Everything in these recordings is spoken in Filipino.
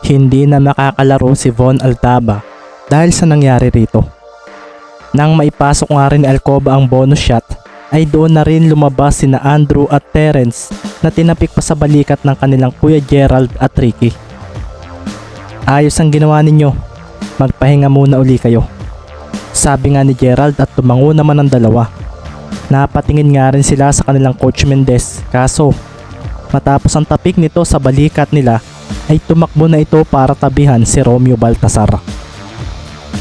Hindi na makakalaro si Von Altaba dahil sa nangyari rito. Nang maipasok nga rin ni Alcoba ang bonus shot, ay doon na rin lumabas sina Andrew at Terence na tinapik pa sa balikat ng kanilang Kuya Gerald at Ricky. Ayos ang ginawa ninyo, magpahinga muna uli kayo. Sabi nga ni Gerald at tumango naman ang dalawa. Napatingin nga rin sila sa kanilang Coach Mendez, kaso matapos ang tapik nito sa balikat nila ay tumakbo na ito para tabihan si Romeo Baltasar.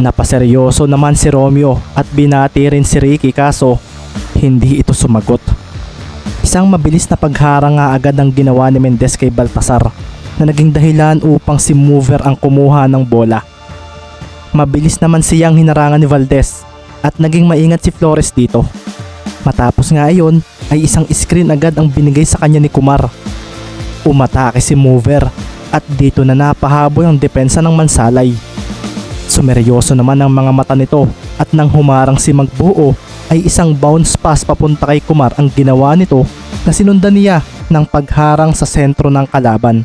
Napaseryoso naman si Romeo at binati rin si Ricky, kaso hindi ito sumagot. Isang mabilis na pagharang nga agad ang ginawa ni Mendez kay Baltasar na naging dahilan upang si Mover ang kumuha ng bola. Mabilis naman siyang hinarangan ni Valdez at naging maingat si Flores dito. Matapos nga iyon ay isang screen agad ang binigay sa kanya ni Kumar. Umatake si Mover at dito na napahabol ang depensa ng Mansalay. Sumeryoso naman ang mga mata nito at nang humarang si Magbuo ay isang bounce pass papunta kay Kumar ang ginawa nito na sinundan niya ng pagharang sa sentro ng kalaban.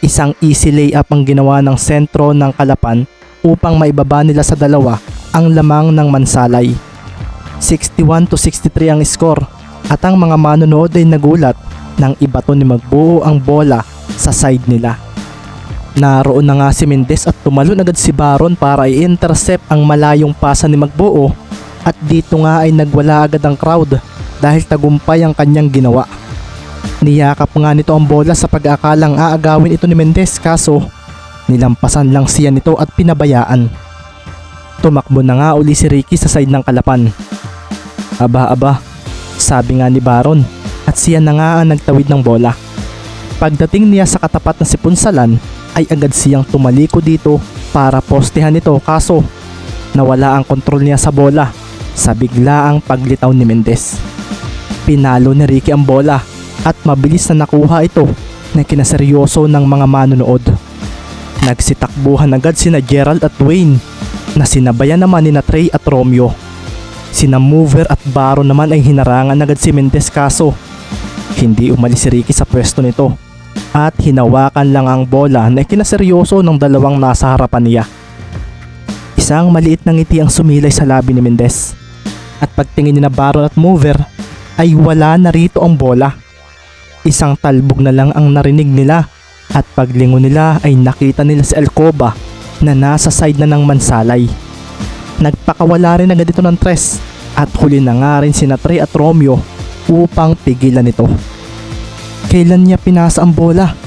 Isang easy layup ang ginawa ng sentro ng Kalapan upang maibaba nila sa dalawa ang lamang ng Mansalay. 61-63 ang score at ang mga manonood ay nagulat nang ibato ni Magbuo ang bola sa side nila. Naroon na nga si Mendez at tumalon agad si Baron para i-intercept ang malayong pasa ni Magbuo at dito nga ay nagwala agad ang crowd dahil tagumpay ang kanyang ginawa. Niyakap nga nito ang bola sa pag-aakalang aagawin ito ni Mendez, kaso nilampasan lang siya nito at pinabayaan. Tumakbo na nga uli si Ricky sa side ng Kalapan. Aba, sabi nga ni Baron at siya na nga ang nagtawid ng bola. Pagdating niya sa katapat na si Punsalan ay agad siyang tumaliko dito para postehan ito, kaso nawala ang kontrol niya sa bola sa biglaang paglitaw ni Mendez. Pinalo ni Ricky ang bola at mabilis na nakuha ito na kinaseryoso ng mga manonood. Nagsitakbuhan agad sina Gerald at Wayne na sinabayan naman ni Trey at Romeo. Sina Mover at Baron naman ay hinarangan agad si Mendez, kaso hindi umalis si Ricky sa pwesto nito at hinawakan lang ang bola na kinaseryoso ng dalawang nasa harapan niya. Isang maliit na ngiti ang sumilay sa labi ni Mendez at pagtingin ni na Baron at Mover ay wala na rito ang bola. Isang talbog na lang ang narinig nila at paglingon nila ay nakita nila si Alcoba na nasa side na ng Mansalay. Nagpakawala rin agad ito ng tres at huli na nga rin sina Trey at Romeo upang pigilan ito. Kailan niya pinasa ang bola?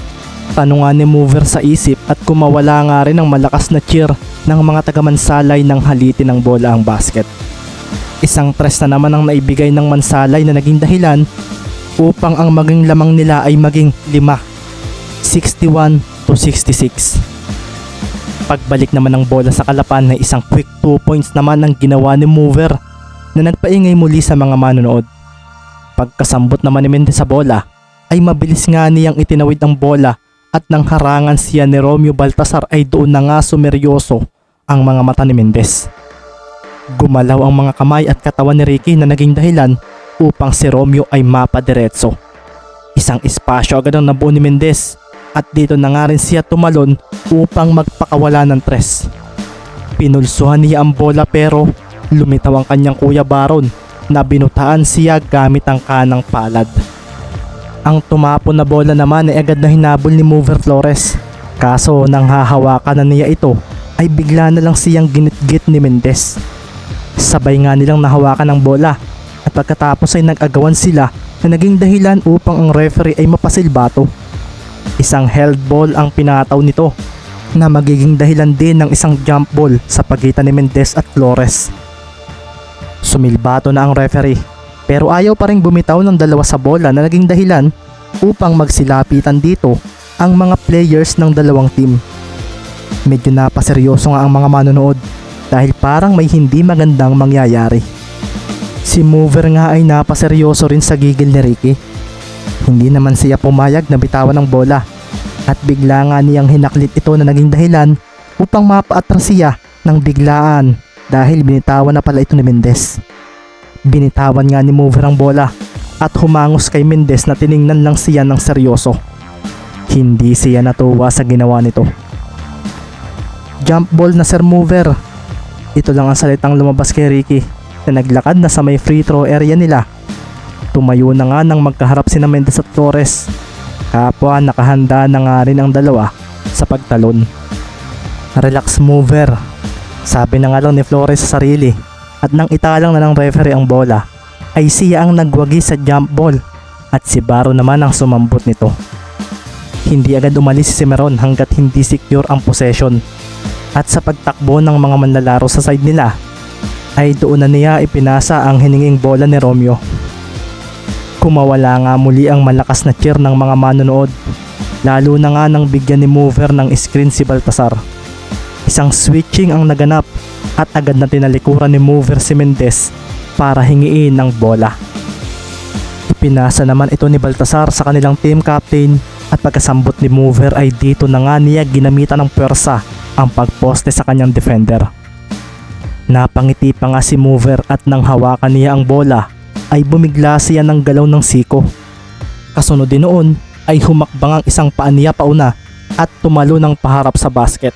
Tanungan ni Mover sa isip at kumawala nga rin ang malakas na cheer ng mga taga-Mansalay nang halitin ng bola ang basket. Isang tres na naman ang naibigay ng Mansalay na naging dahilan upang ang maging lamang nila ay maging 5, 61-66. Pagbalik naman ng bola sa Kalapan na isang quick 2 points naman ang ginawa ni Mover na nagpaingay muli sa mga manonood. Pagkasambot naman ni Mendez sa bola ay mabilis nga niyang itinawid ang bola at nang harangan siya ni Romeo Baltasar ay doon na nga sumeryoso ang mga mata ni Mendez. Gumalaw ang mga kamay at katawan ni Ricky na naging dahilan upang si Romeo ay mapadiretso. Isang espasyo agad ang nabuo ni Mendez at dito na nga rin siya tumalon upang magpakawala ng tres. Pinulsuhan niya ang bola pero lumitaw ang kanyang Kuya Baron na binutaan siya gamit ang kanang palad. Ang tumapon na bola naman ay agad na hinabol ni Mover Flores, kaso nang hahawakan na niya ito ay bigla na lang siyang ginitgit ni Mendez. Sabay nga nilang nahawakan ang bola at pagkatapos ay nag-agawan sila na naging dahilan upang ang referee ay mapasilbato. Isang held ball ang pinataw nito na magiging dahilan din ng isang jump ball sa pagitan ni Mendez at Flores. Sumilbato na ang referee pero ayaw pa rin bumitaw ng dalawa sa bola na naging dahilan upang magsilapitan dito ang mga players ng dalawang team. Medyo napaseryoso nga ang mga manonood dahil parang may hindi magandang mangyayari. Si Mover nga ay napaseryoso rin sa gigil ni Ricky. Hindi naman siya pumayag na bitawan ng bola at bigla nga niyang hinaklit ito na naging dahilan upang mapaatras siya ng biglaan dahil binitawan na pala ito ni Mendez. Binitawan nga ni Mover ang bola at humangos kay Mendez na tiningnan lang siya ng seryoso. Hindi siya natuwa sa ginawa nito. Jump ball na Sir Mover. Ito lang ang salitang lumabas kay Ricky na naglakad na sa may free throw area nila. Tumayo na nga nang magkaharap sina Mendez at Flores. Kapwa nakahanda na nga rin ang dalawa sa pagtalon. Relax Mover, sabi na nga lang ni Flores sa sarili, at nang italang na ng referee ang bola ay siya ang nagwagi sa jump ball at si Baro naman ang sumambot nito. Hindi agad umalis si Cimarron hanggat hindi secure ang possession, at sa pagtakbo ng mga manlalaro sa side nila ay doon na niya ipinasa ang hininging bola ni Romeo. Kumawala nga muli ang malakas na cheer ng mga manonood, lalo na nga nang bigyan ni Mover ng screen si Baltasar. Isang switching ang naganap at agad na tinalikuran ni Mover si Mendez para hingiin ng bola. Ipinasa naman ito ni Baltasar sa kanilang team captain at pagkasambot ni Mover ay dito na nga niya ginamitan ng pwersa ang pagposte sa kanyang defender. Napangiti pa nga si Mover at nang hawakan niya ang bola ay bumigla siya ng galaw ng siko. Kasunod din noon ay humakbang ang isang paa niya pauna at tumalo ng paharap sa basket.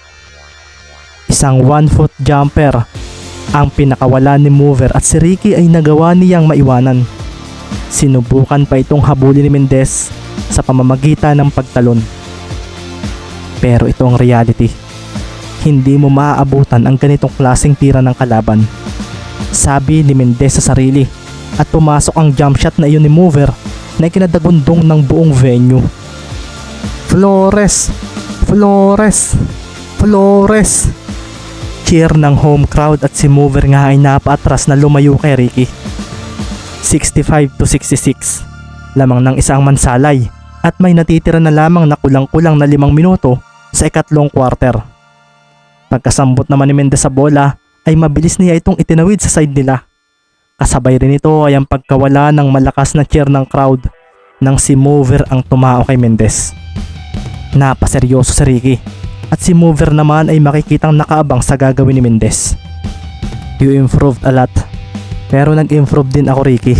Isang 1-foot jumper ang pinakawala ni Mover at si Ricky ay nagawa niyang maiwanan. Sinubukan pa itong habulin ni Mendez sa pamamagitan ng pagtalon. Pero ito ang reality. Hindi mo maaabutan ang ganitong klaseng tira ng kalaban, sabi ni Mendez sa sarili, at pumasok ang jump shot na iyon ni Mover na ikinadagundong ng buong venue. Flores! Flores! Flores! Cheer ng home crowd at si Mover nga ay napaatras na lumayo kay Ricky. 65-66. Lamang ng isang mansalay at may natitira na lamang na kulang-kulang na 5 minuto sa ikatlong quarter. Pagkasambot naman ni Mendez sa bola ay mabilis niya itong itinawid sa side nila. Kasabay rin ito ay ang pagkawala ng malakas na cheer ng crowd nang si Mover ang tumao kay Mendez. Napaseryoso si Ricky at si Mover naman ay makikitang nakaabang sa gagawin ni Mendez. You improved a lot, pero nag-improve din ako, Ricky,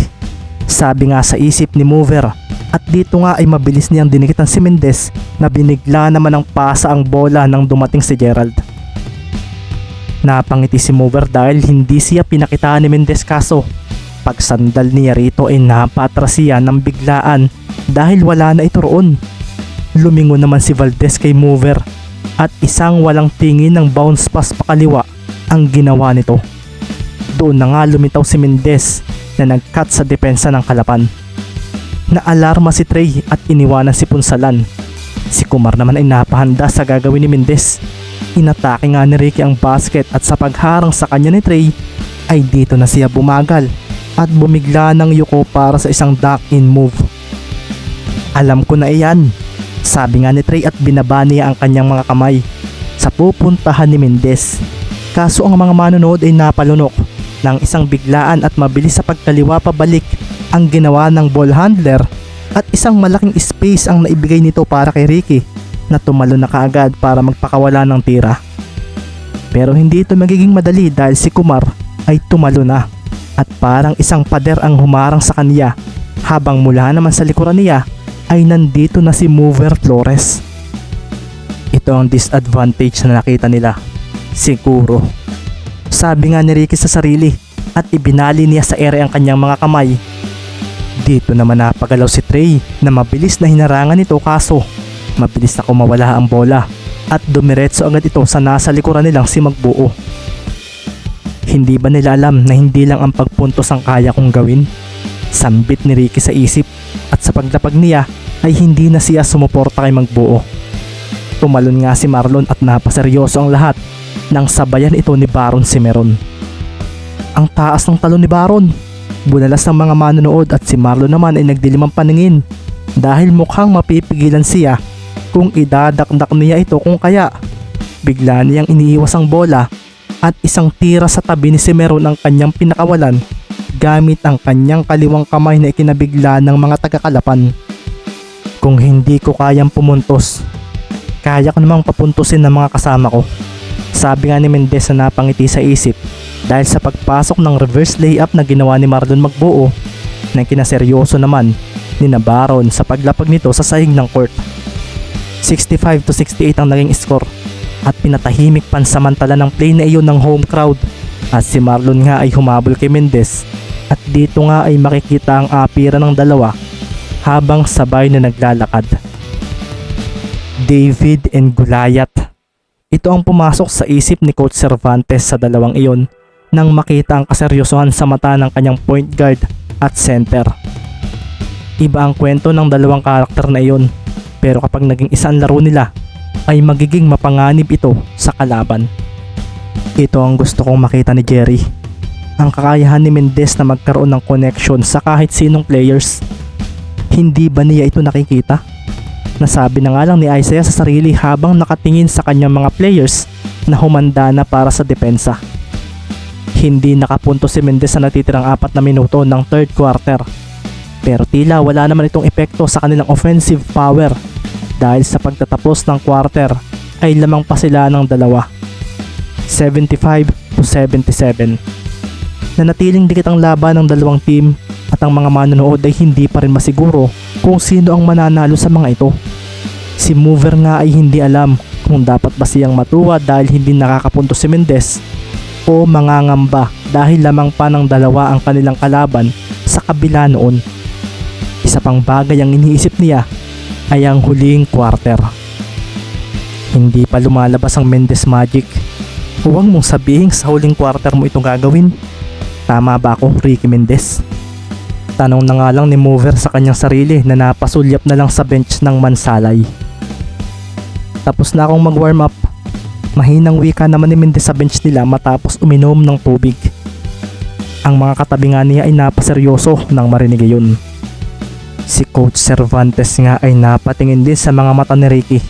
sabi nga sa isip ni Mover, at dito nga ay mabilis niyang dinikitan si Mendez na binigla naman ng pasa ang bola nang dumating si Gerald. Napangiti si Mover dahil hindi siya pinakitaan ni Mendez, kaso pagsandal niya rito ay napatras siya ng biglaan dahil wala na ito roon. Lumingon naman si Valdez kay Mover at isang walang tingin ng bounce pass pakaliwa ang ginawa nito. Doon na nga lumitaw si Mendez na nag-cut sa depensa ng Kalapan. Naalarma si Trey at iniwanan si Punsalan. Si Kumar naman ay napahanda sa gagawin ni Mendez. Inatake nga ni Ricky ang basket at sa pagharang sa kanya ni Trey ay dito na siya bumagal at bumigla ng yuko para sa isang duck-in move. Alam ko na iyan, sabi nga ni Trey at binaba niya ang kanyang mga kamay sa pupuntahan ni Mendez. Kaso ang mga manonood ay napalunok ng isang biglaan at mabilis sa pagkaliwa pabalik ang ginawa ng ball handler at isang malaking space ang naibigay nito para kay Ricky na tumalo na kaagad para magpakawala ng tira. Pero hindi ito magiging madali dahil si Kumar ay tumalo na at parang isang pader ang humarang sa kanya, habang mula naman sa likuran niya ay nandito na si Mover Flores. Ito ang disadvantage na nakita nila. Siguro, sabi nga ni Ricky sa sarili, at ibinali niya sa ere ang kanyang mga kamay. Dito naman napagalaw si Trey na mabilis na hinarangan nito, kaso mabilis na kumawala ang bola at dumiretso agad ito sa nasa likuran nilang si Magbuo. Hindi ba nila alam na hindi lang ang pagpuntos ang kaya kong gawin? Sambit ni Ricky sa isip, at sa paglapag niya ay hindi na siya sumuporta kay Magbuo. Tumalon nga si Marlon at napaseryoso ang lahat nang sabayan ito ni Baron Cimarron. Ang taas ng talon ni Baron. Bunalas ng mga manonood at si Marlon naman ay nagdilim ang paningin dahil mukhang mapipigilan siya kung idadakdak niya ito, kung kaya bigla niyang iniiwas ang bola at isang tira sa tabi ni Cimarron ang kanyang pinakawalan gamit ang kanyang kaliwang kamay na ikinabigla ng mga taga-Kalapan. Kung hindi ko kayang pumuntos, kaya ko namang papuntusin ng mga kasama ko, sabi nga ni Mendez na napangiti sa isip dahil sa pagpasok ng reverse layup na ginawa ni Marlon Magbuo na kinaseryoso naman ni Baron sa paglapag nito sa sahig ng court. 65-68 ang naging score at pinatahimik pansamantala ng play na iyon ng home crowd at si Marlon nga ay humabol kay Mendez at dito nga ay makikita ang apira ng dalawa habang sabay na naglalakad. David and Goliath. Ito ang pumasok sa isip ni Coach Cervantes sa dalawang iyon nang makita ang kaseryosohan sa mata ng kanyang point guard at center. Iba ang kwento ng dalawang karakter na iyon, pero kapag naging isa ang laro nila ay magiging mapanganib ito sa kalaban. Ito ang gusto kong makita ni Jerry. Ang kakayahan ni Mendez na magkaroon ng connection sa kahit sinong players. Hindi ba niya ito nakikita? Nasabi na nga lang ni Isaiah sa sarili habang nakatingin sa kanyang mga players na humanda na para sa depensa. Hindi nakapunto si Mendez sa natitirang 4 na minuto ng third quarter. Pero tila wala naman itong epekto sa kanilang offensive power dahil sa pagtatapos ng quarter ay lamang pa sila ng dalawa. 75-77. Nanatiling dikit ang laban ng dalawang team at ang mga manonood ay hindi pa rin masiguro kung sino ang mananalo sa mga ito. Si Mover nga ay hindi alam kung dapat ba siyang matuwa dahil hindi nakakapunto si Mendez o mangangamba dahil lamang pa ng dalawa ang kanilang kalaban sa kabila noon. Isa pang bagay ang iniisip niya ay ang huling quarter. Hindi pa lumalabas ang Mendez Magic. Huwag mong sabihin sa huling quarter mo itong gagawin. Tama ba ako, Ricky Mendez? Tanong na nga lang ni Mover sa kanyang sarili na napasulyap na lang sa bench ng Mansalay. Tapos na akong mag-warm up. Mahinang wika naman ni Mendez sa bench nila matapos uminom ng tubig. Ang mga katabi nga niya ay napaseryoso nang marinig yun. Si Coach Cervantes nga ay napatingin din sa mga mata ni Ricky.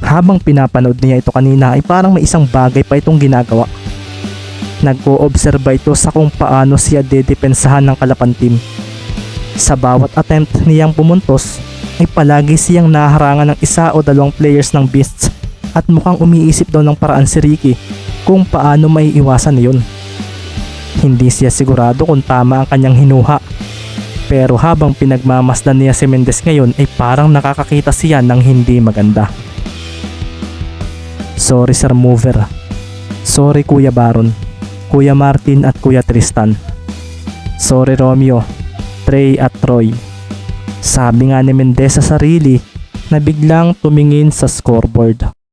Habang pinapanood niya ito kanina ay parang may isang bagay pa itong ginagawa. Nag-o-obserba ito sa kung paano siya dedepensahan ng Kalapan team. Sa bawat attempt niyang pumuntos ay palagi siyang naharangan ng isa o dalawang players ng Beasts at mukhang umiisip daw ng paraan si Ricky kung paano may iwasan yun. Hindi siya sigurado kung tama ang kanyang hinuha. Pero habang pinagmamasdan niya si Mendez ngayon ay parang nakakakita siya ng hindi maganda. Sorry Sir Mover. Sorry Kuya Baron, Kuya Martin at Kuya Tristan. Sorry Romeo, Trey at Troy. Sabi nga ni Mendez sa sarili na biglang tumingin sa scoreboard.